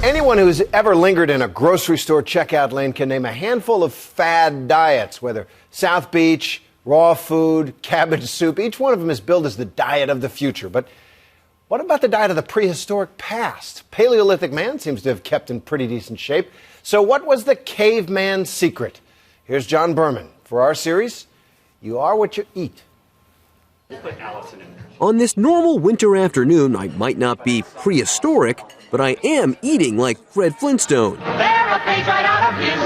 Anyone who's ever lingered in a grocery store checkout lane can name a handful of fad diets, whether South Beach, raw food, cabbage soup. Each one of them is billed as the diet of the future. But what about the diet of the prehistoric past? Paleolithic man seems to have kept in pretty decent shape. So what was the caveman secret? Here's John Berman for our series, You Are What You Eat. On this normal winter afternoon, I might not be prehistoric, but I am eating like Fred Flintstone. They're a page right out of history.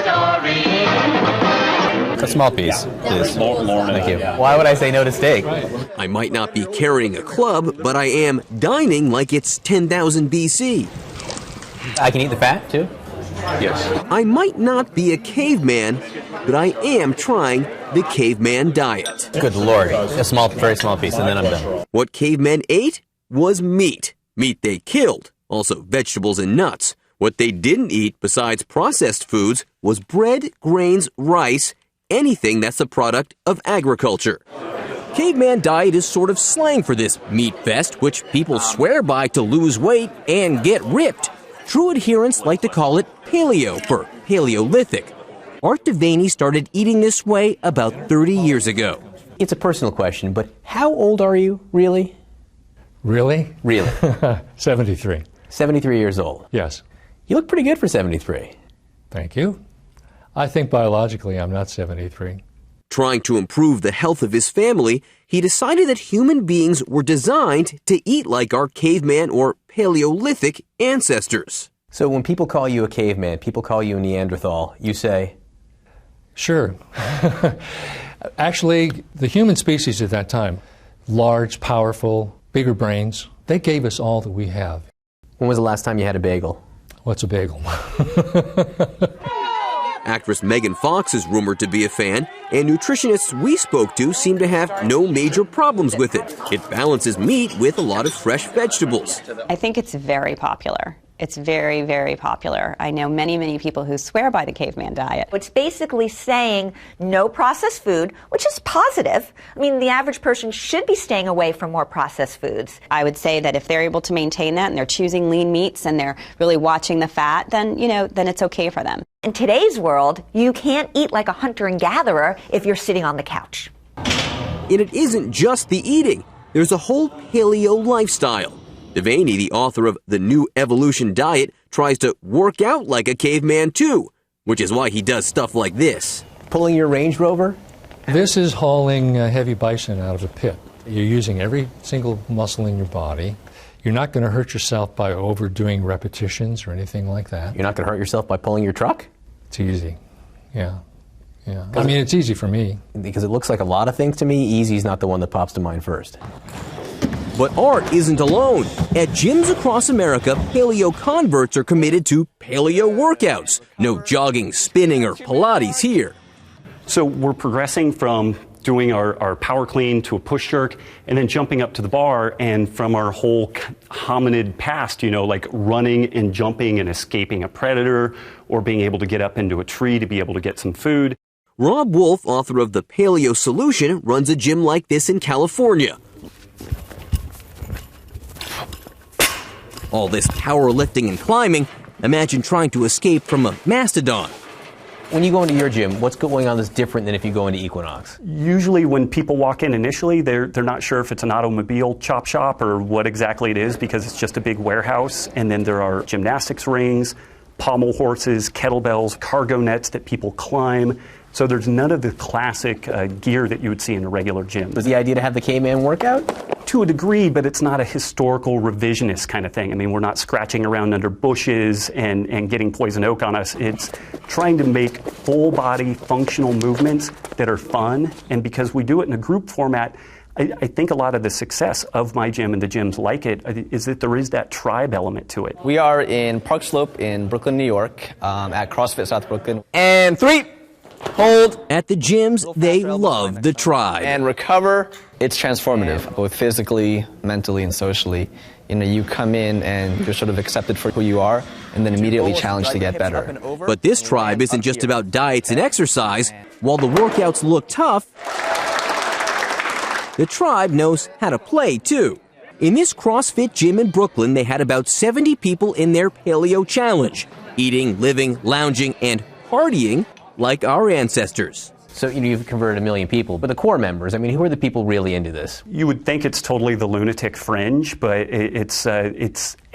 A small piece, please. Thank you. Why would I say no to steak? I might not be carrying a club, but I am dining like it's 10,000 BC. I can eat the fat, too? Yes. I might not be a caveman, but I am trying the caveman diet. Good Lord. A small, very small piece, and then I'm done. What cavemen ate was meat. Meat they killed, also vegetables and nuts. What they didn't eat, besides processed foods, was bread, grains, rice, anything that's a product of agriculture. Caveman diet is sort of slang for this meat fest, which people swear by to lose weight and get ripped. True adherents like to call it Paleo for Paleolithic. Art Devaney started eating this way about 30 years ago. It's a personal question, but how old are you, really? Really? Really. 73. 73 years old. Yes. You look pretty good for 73. Thank you. I think biologically I'm not 73. Trying to improve the health of his family, he decided that human beings were designed to eat like our caveman or Paleolithic ancestors. So when people call you a caveman, people call you a Neanderthal, you say? Sure. Actually, the human species at that time, large, powerful, bigger brains, they gave us all that we have. When was the last time you had a bagel? What's a bagel? Actress Megan Fox is rumored to be a fan, and nutritionists we spoke to seem to have no major problems with it. It balances meat with a lot of fresh vegetables. I think it's very popular. It's very, very popular. I know many, many people who swear by the caveman diet. It's basically saying no processed food, which is positive. I mean, the average person should be staying away from more processed foods. I would say that if they're able to maintain that and they're choosing lean meats and they're really watching the fat, then, then it's okay for them. In today's world, you can't eat like a hunter and gatherer if you're sitting on the couch. And it isn't just the eating. There's a whole paleo lifestyle. Devaney, the author of The New Evolution Diet, tries to work out like a caveman too, which is why he does stuff like this. Pulling your Range Rover? This is hauling heavy bison out of a pit. You're using every single muscle in your body. You're not going to hurt yourself by overdoing repetitions or anything like that. You're not going to hurt yourself by pulling your truck? It's easy. Yeah. I mean, it's easy for me. Because it looks like a lot of things to me, easy's not the one that pops to mind first. But Art isn't alone. At gyms across America, paleo converts are committed to paleo workouts. No jogging, spinning, or Pilates here. So we're progressing from doing our power clean to a push jerk, and then jumping up to the bar, and from our whole hominid past, like running and jumping and escaping a predator, or being able to get up into a tree to be able to get some food. Rob Wolf, author of The Paleo Solution, runs a gym like this in California. All this powerlifting and climbing, imagine trying to escape from a mastodon. When you go into your gym, what's going on that's different than if you go into Equinox? Usually when people walk in initially, they're not sure if it's an automobile chop shop or what exactly it is, because it's just a big warehouse. And then there are gymnastics rings, pommel horses, kettlebells, cargo nets that people climb. So there's none of the classic gear that you would see in a regular gym. Was the idea to have the caveman workout? To a degree, but it's not a historical revisionist kind of thing. I mean, we're not scratching around under bushes and getting poison oak on us. It's trying to make full-body functional movements that are fun. And because we do it in a group format, I think a lot of the success of my gym and the gyms like it is that there is that tribe element to it. We are in Park Slope in Brooklyn, New York, at CrossFit South Brooklyn. And 3, hold. At the gyms, they love the tribe. And recover. It's transformative, both physically, mentally, and socially. You come in and you're sort of accepted for who you are, and then immediately challenged to get better. But this tribe isn't just about diets and exercise. While the workouts look tough, the tribe knows how to play, too. In this CrossFit gym in Brooklyn, they had about 70 people in their Paleo challenge, eating, living, lounging, and partying like our ancestors. So, you've converted 1 million people, but the core members, who are the people really into this? You would think it's totally the lunatic fringe, but it's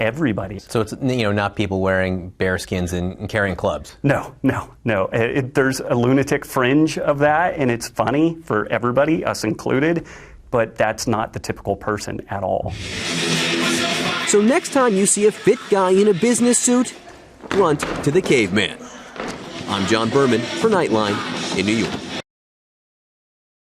everybody. So it's, not people wearing bearskins and carrying clubs? No. There's a lunatic fringe of that, and it's funny for everybody, us included, but that's not the typical person at all. So next time you see a fit guy in a business suit, run to the Caveman. I'm John Berman for Nightline in New York.